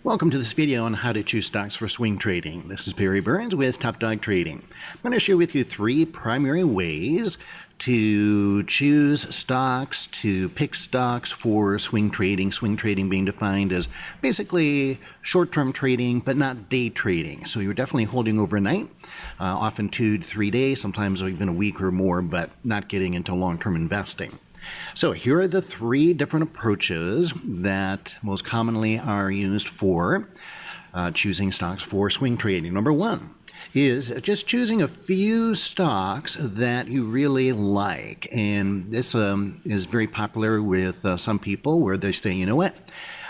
Welcome to this video on how to choose stocks for swing trading. This is Barry Burns with Top Dog Trading. I'm going to share with you three primary ways to choose stocks, to pick stocks for swing trading. Swing trading being defined as basically short-term trading, but not day trading. So you're definitely holding overnight, often 2 to 3 days, sometimes even a week or more, but not getting into long-term investing. So here are the three different approaches that most commonly are used for choosing stocks for swing trading. Number one is just choosing a few stocks that you really like. And this is very popular with some people where they say, you know what,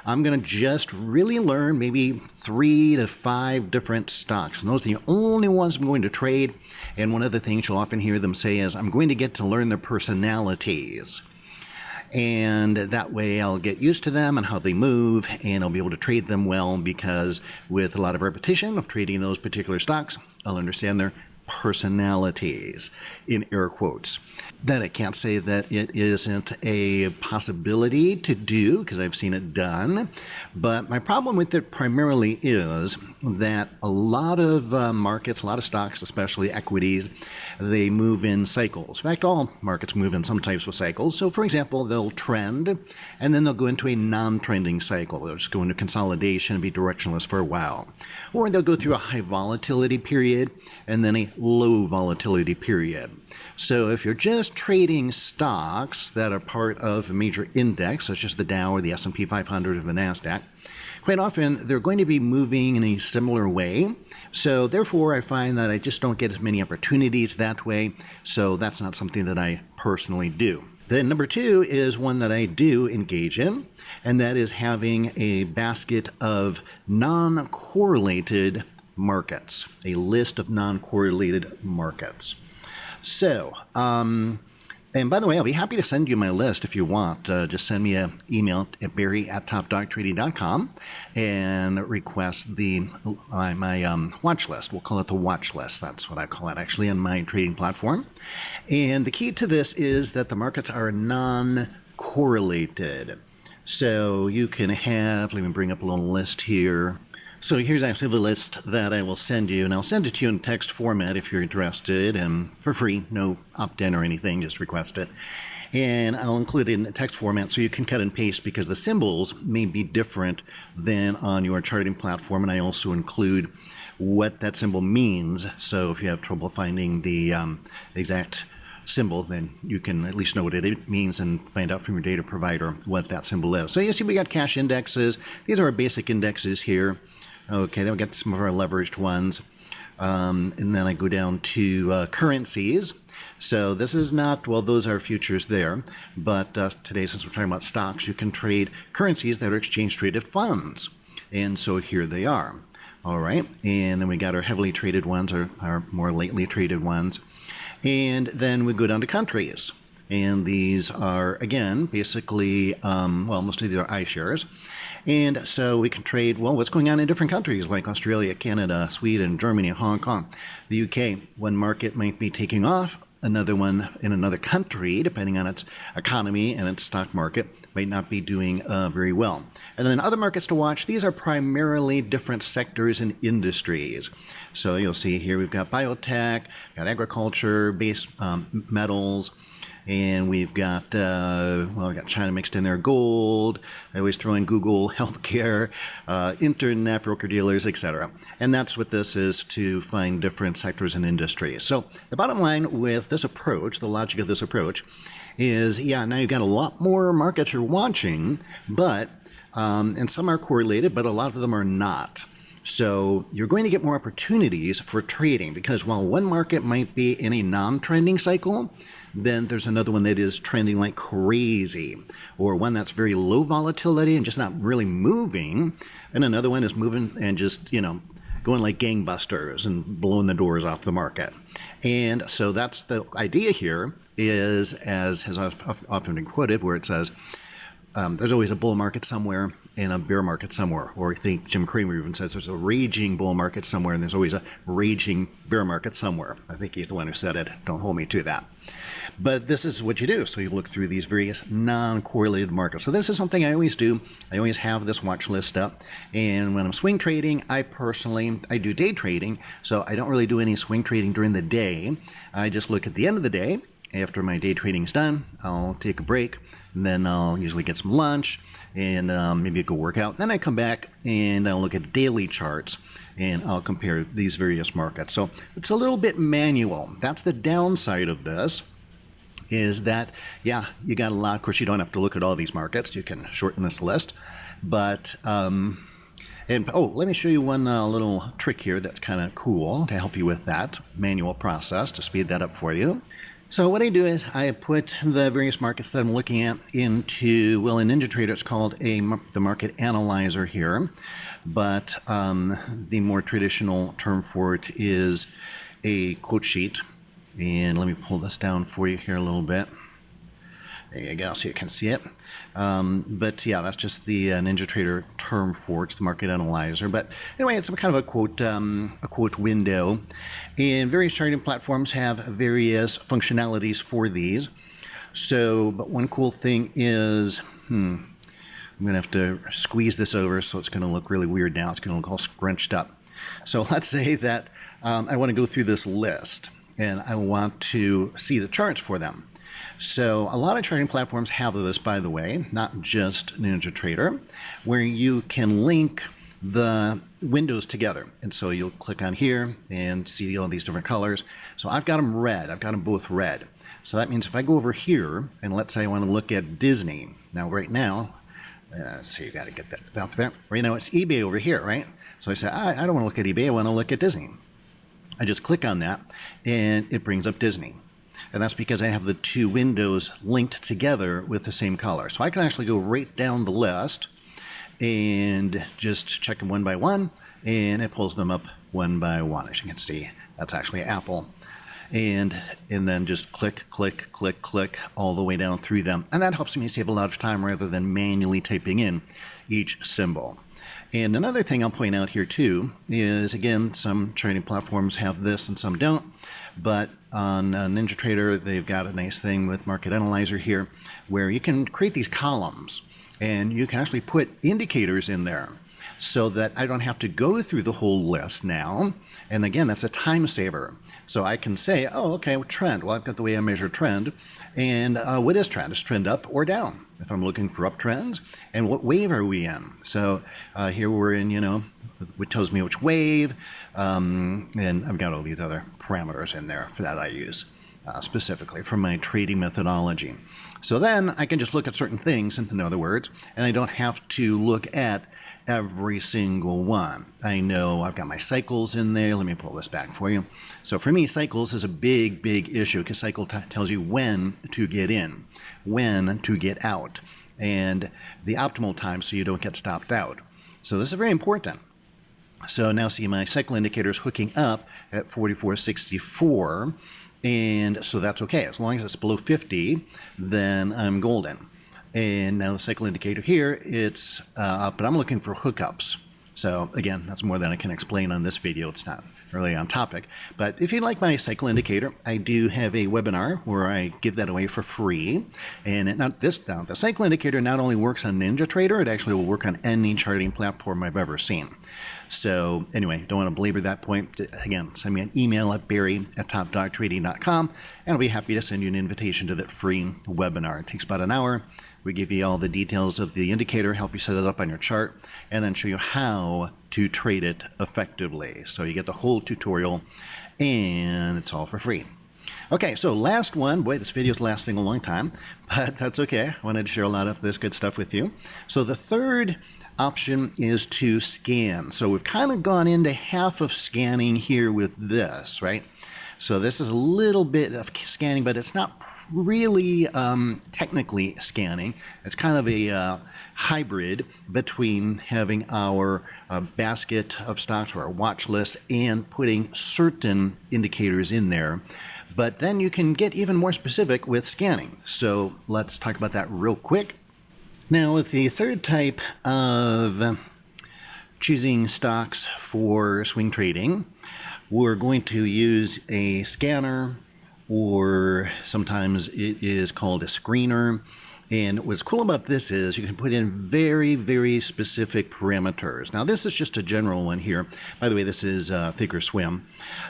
I'm going to just really learn maybe 3 to 5 different stocks. And those are the only ones I'm going to trade. And one of the things you'll often hear them say is, I'm going to get to learn their personalities. And that way I'll get used to them and how they move, and I'll be able to trade them well, because with a lot of repetition of trading those particular stocks, I'll understand their personalities, in air quotes. That I can't say that it isn't a possibility to do, because I've seen it done. But my problem with it primarily is that a lot of markets, a lot of stocks, especially equities, they move in cycles. In fact, all markets move in some types of cycles. So for example, they'll trend and then they'll go into a non-trending cycle. They'll just go into consolidation and be directionless for a while. Or they'll go through a high volatility period and then a low volatility period. So if you're just trading stocks that are part of a major index, such as the Dow or the S&P 500 or the NASDAQ, quite often they're going to be moving in a similar way. So therefore, I find that I just don't get as many opportunities that way. So that's not something that I personally do. Then number two is one that I do engage in, and that is having a basket of non-correlated markets, a list of non-correlated markets. So, and by the way, I'll be happy to send you my list if you want. Just send me an email at barry@topdogtrading.com and request my watch list. We'll call it the watch list. That's what I call it actually on my trading platform. And the key to this is that the markets are non-correlated. So you can have, let me bring up a little list here. So here's actually the list that I will send you, and I'll send it to you in text format if you're interested, and for free, no opt-in or anything, just request it. And I'll include it in text format so you can cut and paste, because the symbols may be different than on your charting platform, and I also include what that symbol means. So if you have trouble finding the exact symbol, then you can at least know what it means and find out from your data provider what that symbol is. So you see we got cash indexes. These are our basic indexes here. Okay, then we got some of our leveraged ones. And then I go down to currencies. So this is not, well, those are futures there. But today, since we're talking about stocks, you can trade currencies that are exchange-traded funds. And so here they are. All right, and then we got our heavily traded ones, our more lately traded ones. And then we go down to countries. And these are, again, basically, well, most of these are iShares. And so we can trade, well, what's going on in different countries like Australia, Canada, Sweden, Germany, Hong Kong, the UK. One market might be taking off, another one in another country, depending on its economy and its stock market, might not be doing very well. And then other markets to watch, these are primarily different sectors and industries. So you'll see here we've got biotech, got agriculture, base metals, and we've got, well, we've got China mixed in there, gold. I always throw in Google, healthcare, internet, broker-dealers, etc. And that's what this is, to find different sectors and industries. So the bottom line with this approach, the logic of this approach, is, yeah, now you've got a lot more markets you're watching, but, and some are correlated, but a lot of them are not. So you're going to get more opportunities for trading, because while one market might be in a non-trending cycle, then there's another one that is trending like crazy, or one that's very low volatility and just not really moving, and another one is moving and just, you know, going like gangbusters and blowing the doors off the market. And so that's the idea here, is, as has often been quoted, where it says, there's always a bull market somewhere, and a bear market somewhere. Or I think Jim Cramer even says there's a raging bull market somewhere and there's always a raging bear market somewhere. I think he's the one who said it. Don't hold me to that. But this is what you do. So you look through these various non-correlated markets. So this is something I always do. I always have this watch list up. And when I'm swing trading, I do day trading. So I don't really do any swing trading during the day. I just look at the end of the day. After my day trading is done, I'll take a break. And then I'll usually get some lunch and maybe go work out. Then I come back and I'll look at daily charts and I'll compare these various markets. So it's a little bit manual. That's the downside of this, is that, yeah, you got a lot. Of course, you don't have to look at all these markets. You can shorten this list. But, let me show you one little trick here that's kind of cool to help you with that manual process, to speed that up for you. So what I do is I put the various markets that I'm looking at into, well, in NinjaTrader it's called the market analyzer here, but the more traditional term for it is a quote sheet. And let me pull this down for you here a little bit. There you go, so you can see it. But yeah, that's just the NinjaTrader term for it. It's the market analyzer. But anyway, it's kind of a quote window. And various charting platforms have various functionalities for these. So, but one cool thing is, I'm going to have to squeeze this over, so it's going to look really weird now. It's going to look all scrunched up. So let's say that I want to go through this list, and I want to see the charts for them. So a lot of charting platforms have this, by the way, not just NinjaTrader, where you can link the windows together. And so you'll click on here and see all these different colors. So I've got them red. I've got them both red. So that means if I go over here, and let's say I want to look at Disney. Now, right now, so you got to get that up there. Right now, it's eBay over here, right? So I say, I don't want to look at eBay. I want to look at Disney. I just click on that, and it brings up Disney. And that's because I have the two windows linked together with the same color. So I can actually go right down the list and just check them one by one, and it pulls them up one by one. As you can see, that's actually Apple. And then just click, click, click, click all the way down through them. And that helps me save a lot of time rather than manually typing in each symbol. And another thing I'll point out here too is, again, some trading platforms have this and some don't. But on NinjaTrader, they've got a nice thing with Market Analyzer here where you can create these columns and you can actually put indicators in there so that I don't have to go through the whole list now. And again, that's a time saver. So I can say, oh, okay, trend. Well, I've got the way I measure trend. And what is trend? Is trend up or down? If I'm looking for uptrends, and what wave are we in? So here we're in, which tells me which wave, and I've got all these other parameters in there for that I use specifically for my trading methodology. So then I can just look at certain things, in other words, and I don't have to look at every single one. I know I've got my cycles in there. Let me pull this back for you. So for me, cycles is a big, big issue because cycle tells you when to get in, when to get out, and the optimal time so you don't get stopped out. So this is very important. So now see my cycle indicator is hooking up at 44.64, and so that's okay. As long as it's below 50, then I'm golden. And now the cycle indicator here, it's up, but I'm looking for hookups. So again, that's more than I can explain on this video. It's not really on topic. But if you like my cycle indicator, I do have a webinar where I give that away for free. And the cycle indicator not only works on NinjaTrader, it actually will work on any charting platform I've ever seen. So anyway, don't want to belabor that point. Again, send me an email at barry@topdogtrading.com, and I'll be happy to send you an invitation to that free webinar. It takes about an hour. We give you all the details of the indicator, help you set it up on your chart, and then show you how to trade it effectively. So you get the whole tutorial, and it's all for free. Okay, so last one. Boy, this video is lasting a long time, but that's okay. I wanted to share a lot of this good stuff with you. So the third option is to scan. So we've kind of gone into half of scanning here with this, right? So this is a little bit of scanning, but it's not really technically scanning. It's kind of a hybrid between having our basket of stocks or our watch list and putting certain indicators in there. But then you can get even more specific with scanning. So let's talk about that real quick. Now, with the third type of choosing stocks for swing trading, we're going to use a scanner, or sometimes it is called a screener. And what's cool about this is you can put in very, very specific parameters. Now, this is just a general one here. By the way, this is Thinkorswim.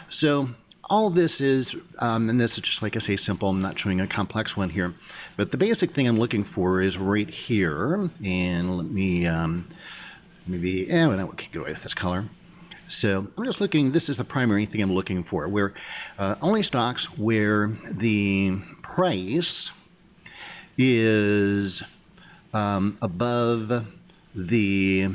So all this is, and this is just, like I say, simple. I'm not showing a complex one here. But the basic thing I'm looking for is right here. And let me maybe, well, we can get away with this color. So I'm just looking, this is the primary thing I'm looking for, where only stocks where the price is above the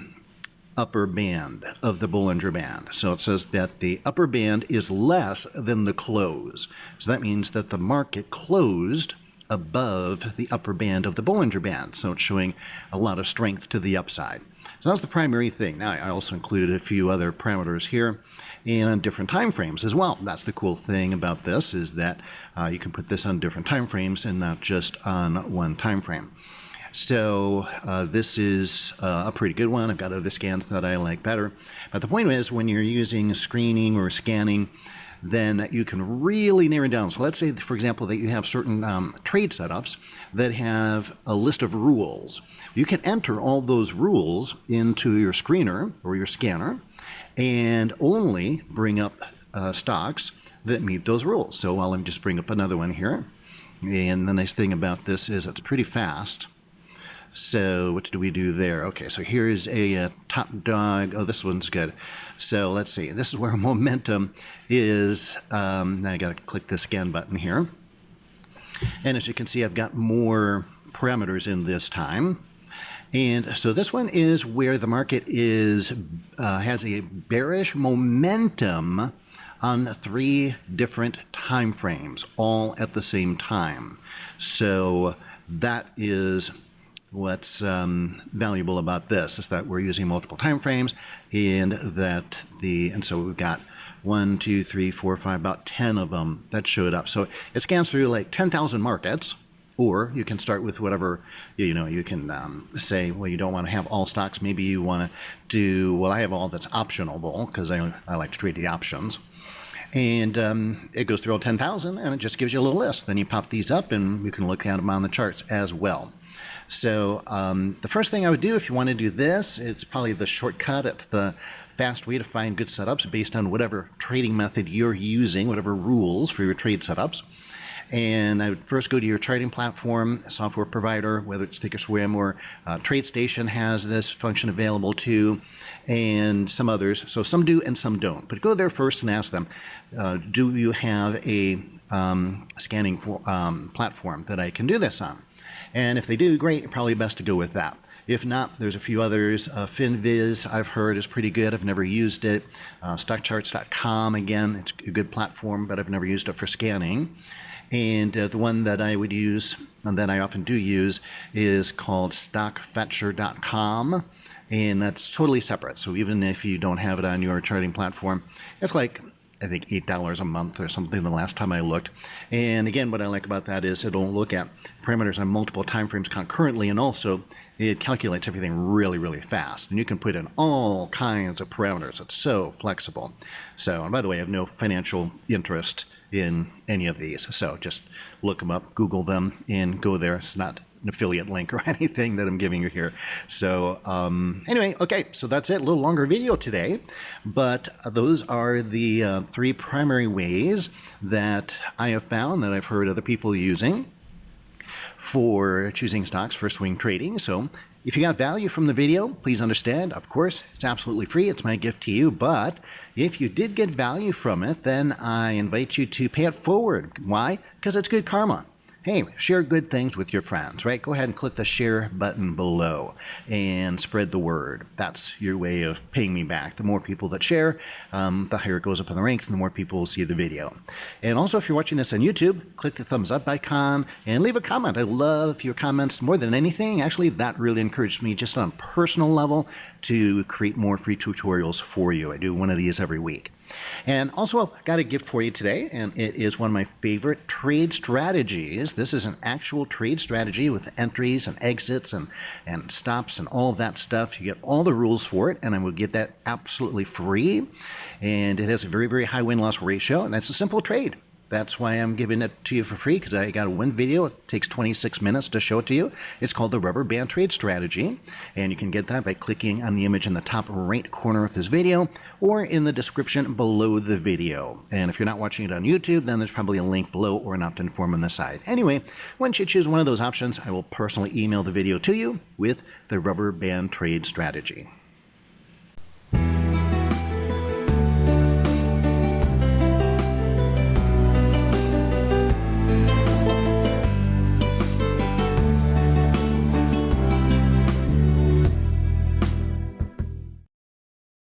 upper band of the Bollinger Band. So it says that the upper band is less than the close. So that means that the market closed above the upper band of the Bollinger Band. So it's showing a lot of strength to the upside. So that's the primary thing. Now, I also included a few other parameters here and different time frames as well. That's the cool thing about this, is that you can put this on different time frames and not just on one time frame. So this is a pretty good one. I've got other scans that I like better. But the point is, when you're using screening or scanning, then you can really narrow down. So let's say, for example, that you have certain trade setups that have a list of rules. You can enter all those rules into your screener or your scanner and only bring up stocks that meet those rules. So let me just bring up another one here. And the nice thing about this is it's pretty fast. So what do we do there? Okay, so here's a top dog. Oh, this one's good. So let's see. This is where momentum is. Now I got to click the scan button here. And as you can see, I've got more parameters in this time. And so this one is where the market is has a bearish momentum on 3 different time frames, all at the same time. So that is what's valuable about this, is that we're using multiple time frames, and that and so we've got 1, 2, 3, 4, 5, about 10 of them that showed up. So it scans through like 10,000 markets, or you can start with whatever, you can say, well, you don't want to have all stocks. Maybe you want to do, well, I have all that's optionable because I like to trade the options. And it goes through all 10,000 and it just gives you a little list. Then you pop these up and you can look at them on the charts as well. So the first thing I would do if you want to do this, it's probably the shortcut. It's the fast way to find good setups based on whatever trading method you're using, whatever rules for your trade setups. And I would first go to your trading platform, software provider, whether it's Thinkorswim or TradeStation has this function available too, and some others. So some do and some don't. But go there first and ask them, do you have a scanning platform that I can do this on? And if they do, great, probably best to go with that. If not, there's a few others. FinViz, I've heard, is pretty good. I've never used it. Stockcharts.com, again, it's a good platform, but I've never used it for scanning. And the one that I would use, and that I often do use, is called stockfetcher.com. And that's totally separate. So even if you don't have it on your charting platform, it's like, I think, $8 a month or something the last time I looked. And again, what I like about that is it'll look at parameters on multiple time frames concurrently, and also it calculates everything really, really fast. And you can put in all kinds of parameters. It's so flexible. So, and by the way, I have no financial interest in any of these. So just look them up, Google them, and go there. It's not an affiliate link or anything that I'm giving you here. So anyway, okay, so that's it. A little longer video today, but those are the 3 primary ways that I have found that I've heard other people using for choosing stocks for swing trading. So if you got value from the video, please understand, of course, it's absolutely free. It's my gift to you. But if you did get value from it, then I invite you to pay it forward. Why? Because it's good karma. Hey, share good things with your friends, right? Go ahead and click the share button below and spread the word. That's your way of paying me back. The more people that share, the higher it goes up in the ranks and the more people will see the video. And also, if you're watching this on YouTube, click the thumbs up icon and leave a comment. I love your comments more than anything. Actually, that really encouraged me just on a personal level to create more free tutorials for you. I do one of these every week. And also, I've got a gift for you today, and it is one of my favorite trade strategies. This is an actual trade strategy with entries and exits and stops and all of that stuff. You get all the rules for it, and I will get that absolutely free. And it has a very, very high win-loss ratio, and that's a simple trade. That's why I'm giving it to you for free, because I got one video. It takes 26 minutes to show it to you. It's called the Rubber Band Trade Strategy, and you can get that by clicking on the image in the top right corner of this video or in the description below the video. And if you're not watching it on YouTube, then there's probably a link below or an opt-in form on the side. Anyway, once you choose one of those options, I will personally email the video to you with the Rubber Band Trade Strategy.